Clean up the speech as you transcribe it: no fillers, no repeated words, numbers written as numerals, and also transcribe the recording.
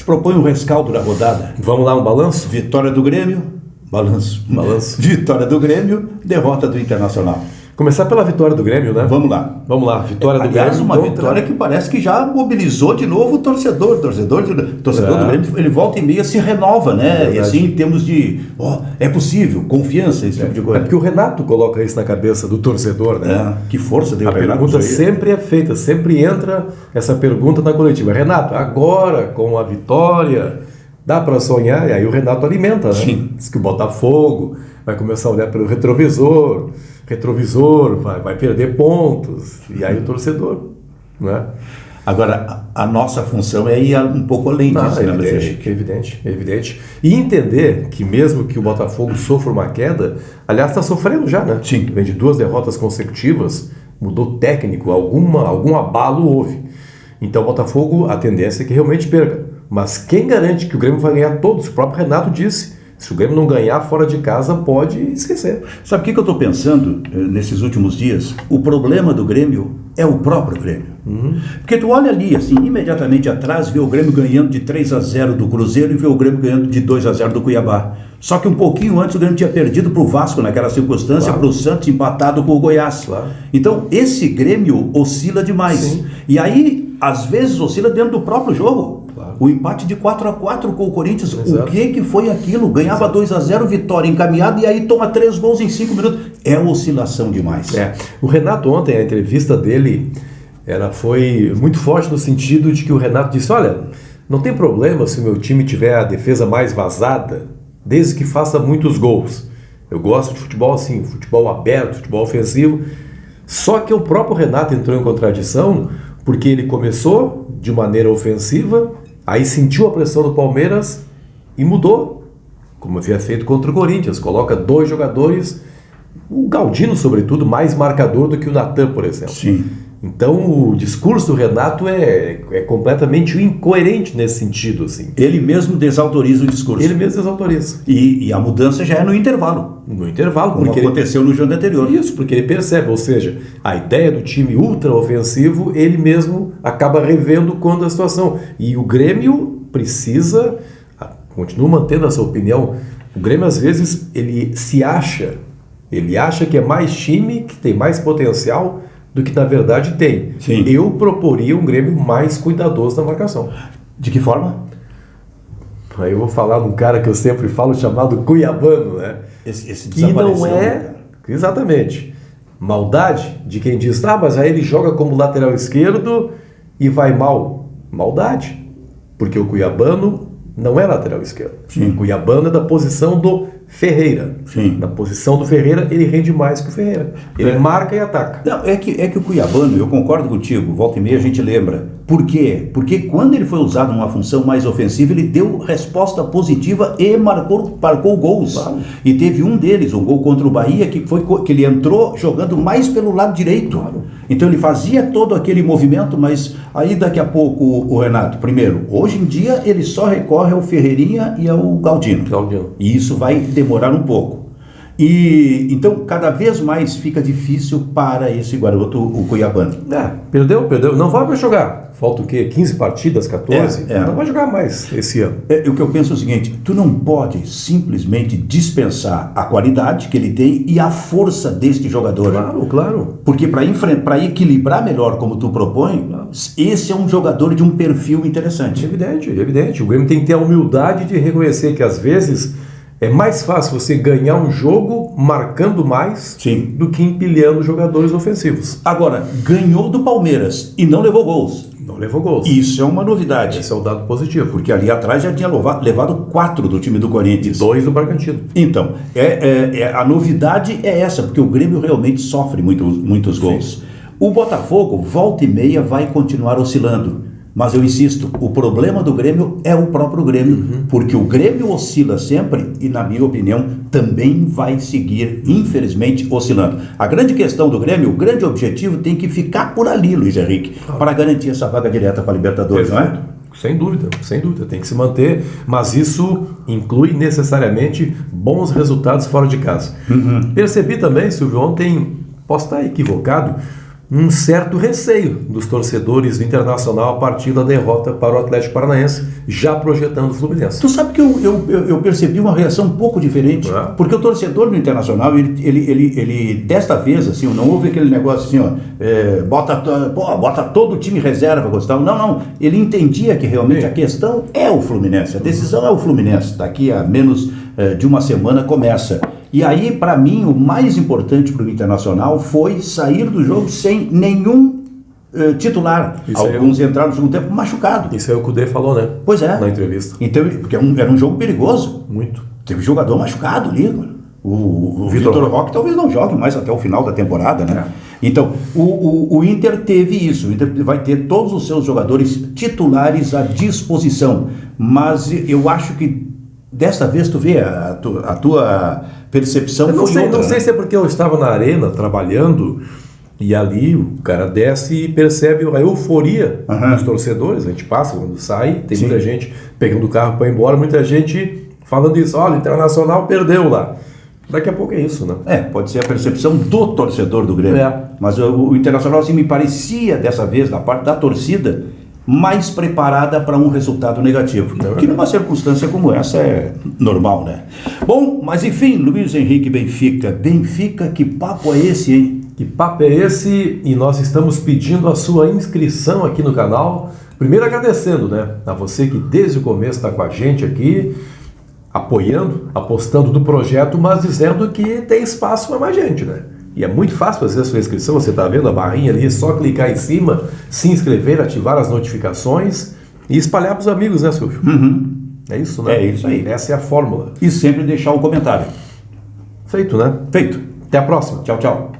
propõe um rescaldo da rodada. Vamos lá, um balanço? Vitória do Grêmio, balanço. Vitória do Grêmio, derrota do Internacional. Começar pela vitória do Grêmio, né? Vamos lá. Vamos lá, vitória do Aliás, Grêmio. uma vitória que parece que já mobilizou de novo o torcedor. O torcedor do Grêmio, ele volta e meia se renova, né? E assim, em termos de, é possível, confiança, esse tipo de coisa. É porque o Renato coloca isso na cabeça do torcedor, né? Que força deu a pergunta sempre é feita, sempre entra essa pergunta na coletiva. Renato, agora com a vitória, dá para sonhar? E aí o Renato alimenta, né? Sim. Diz que o Botafogo vai começar a olhar pelo retrovisor vai perder pontos, e aí o torcedor, né? Agora, a nossa função é ir um pouco além disso, evidente. E entender que mesmo que o Botafogo sofra uma queda, aliás, está sofrendo já, né? Sim. Vem de 2 derrotas consecutivas, mudou técnico, algum abalo houve. Então o Botafogo, a tendência é que realmente perca. Mas quem garante que o Grêmio vai ganhar todos? O próprio Renato disse. Se o Grêmio não ganhar fora de casa, pode esquecer. Sabe o que eu estou pensando nesses últimos dias? O problema do Grêmio é o próprio Grêmio. Porque tu olha ali, assim, imediatamente atrás, vê o Grêmio ganhando de 3-0 do Cruzeiro e vê o Grêmio ganhando de 2-0 do Cuiabá. Só que um pouquinho antes o Grêmio tinha perdido para o Vasco naquela circunstância, para o Santos empatado com o Goiás. Claro. Então, esse Grêmio oscila demais. Sim. E aí, às vezes, oscila dentro do próprio jogo. Claro. O empate de 4-4 com o Corinthians, Exato. o que foi aquilo? Ganhava 2-0, vitória encaminhada, e aí toma 3 gols em 5 minutos. É oscilação demais. O Renato ontem, a entrevista dele, ela foi muito forte no sentido de que o Renato disse, olha, não tem problema se o meu time tiver a defesa mais vazada, desde que faça muitos gols. Eu gosto de futebol assim, futebol aberto, futebol ofensivo. Só que o próprio Renato entrou em contradição, porque ele começou de maneira ofensiva, aí sentiu a pressão do Palmeiras e mudou, como havia feito contra o Corinthians. Coloca 2 jogadores, o Galdino, sobretudo, mais marcador do que o Natan, por exemplo. Sim. Então, o discurso doAnato é completamente incoerente nesse sentido, assim. Ele mesmo desautoriza o discurso. Ele mesmo desautoriza. E a mudança já é no intervalo. No intervalo. Como aconteceu no jogo anterior. Isso, porque ele percebe, ou seja, a ideia do time ultra-ofensivo, ele mesmo acaba revendo quando a situação. E o Grêmio precisa, continua mantendo essa opinião, o Grêmio às vezes, ele acha que é mais time, que tem mais potencial do que na verdade tem. Sim. Eu proporia um Grêmio mais cuidadoso na marcação. De que forma? Aí eu vou falar de um cara que eu sempre falo, chamado Cuiabano, né? Esse que não é, exatamente, maldade de quem diz, mas aí ele joga como lateral esquerdo e vai mal. Maldade, porque o Cuiabano não é lateral esquerdo. Sim. O Cuiabano é da posição do Ferreira. Sim. Na posição do Ferreira, ele rende mais que o Ferreira. Ele marca e ataca. Não, é que o Cuiabano, eu concordo contigo, volta e meia a gente lembra. Por quê? Porque quando ele foi usado numa função mais ofensiva, ele deu resposta positiva e marcou gols. Claro. E teve um deles, um gol contra o Bahia, que ele entrou jogando mais pelo lado direito. Claro. Então ele fazia todo aquele movimento, mas aí daqui a pouco o Renato, primeiro, hoje em dia ele só recorre ao Ferreirinha e ao Galdino. E isso vai demorar um pouco. E então cada vez mais fica difícil para esse garoto, o Cuiabano. Perdeu. Não vai para jogar. Falta o quê? 15 partidas, 14? Não vai jogar mais esse ano. O que eu penso é o seguinte, tu não pode simplesmente dispensar a qualidade que ele tem e a força deste jogador. Claro. Porque para equilibrar melhor, como tu propõe, esse é um jogador de um perfil interessante. Evidente. O Grêmio tem que ter a humildade de reconhecer que às vezes é mais fácil você ganhar um jogo marcando mais do que empilhando jogadores ofensivos. Agora, ganhou do Palmeiras e não levou gols. Isso é uma novidade. Esse é o dado positivo. Porque ali atrás já tinha levado 4 do time do Corinthians. E 2 do Bragantino. Então, a novidade é essa, porque o Grêmio realmente sofre muitos gols. O Botafogo, volta e meia, vai continuar oscilando. Mas eu insisto, o problema do Grêmio é o próprio Grêmio, porque o Grêmio oscila sempre e, na minha opinião, também vai seguir, infelizmente, oscilando. A grande questão do Grêmio, o grande objetivo tem que ficar por ali, Luiz Henrique, para garantir essa vaga direta para a Libertadores, não é? Sem dúvida, tem que se manter, mas isso inclui necessariamente bons resultados fora de casa. Percebi também, Silvio, ontem, posso estar equivocado, um certo receio dos torcedores do Internacional a partir da derrota para o Atlético Paranaense, já projetando o Fluminense. Tu sabe que eu percebi uma reação um pouco diferente, porque o torcedor do Internacional, ele desta vez, assim, não houve aquele negócio assim, bota todo o time reserva, Gustavo. Não, ele entendia que realmente a questão é o Fluminense, a decisão é o Fluminense, daqui a menos de uma semana começa. E aí, para mim, o mais importante para o Internacional foi sair do jogo sem nenhum titular. Alguns entraram no segundo tempo machucado. Isso aí o Cudê falou, né? Pois é. Na entrevista. Então, porque era um jogo perigoso. Muito. Teve jogador machucado ali, mano. O Vitor Roque talvez não jogue mais até o final da temporada, né? Então, o Inter teve isso. O Inter vai ter todos os seus jogadores titulares à disposição. Mas eu acho que desta vez tu vê a tua percepção eu não foi sei, outra. Não sei se é porque eu estava na arena trabalhando e ali o cara desce e percebe a euforia dos torcedores. A gente passa quando sai, tem muita gente pegando o carro para ir embora, muita gente falando isso. Olha, o Internacional perdeu lá. Daqui a pouco é isso, né? Pode ser a percepção do torcedor do Grêmio. Mas o Internacional assim, me parecia dessa vez, da parte da torcida, mais preparada para um resultado negativo. Que numa circunstância como essa é normal, né? Bom, mas enfim, Luiz Henrique Benfica. Benfica, que papo é esse, hein? Que papo é esse? E nós estamos pedindo a sua inscrição aqui no canal. Primeiro agradecendo, né? A você que desde o começo está com a gente aqui, apoiando, apostando no projeto, mas dizendo que tem espaço para mais gente, né? E é muito fácil fazer a sua inscrição, você está vendo a barrinha ali, é só clicar em cima, se inscrever, ativar as notificações e espalhar para os amigos, né, Silvio? É isso, né? É isso aí. Essa é a fórmula. E sempre deixar um comentário. Feito, né? Feito. Até a próxima. Tchau, tchau.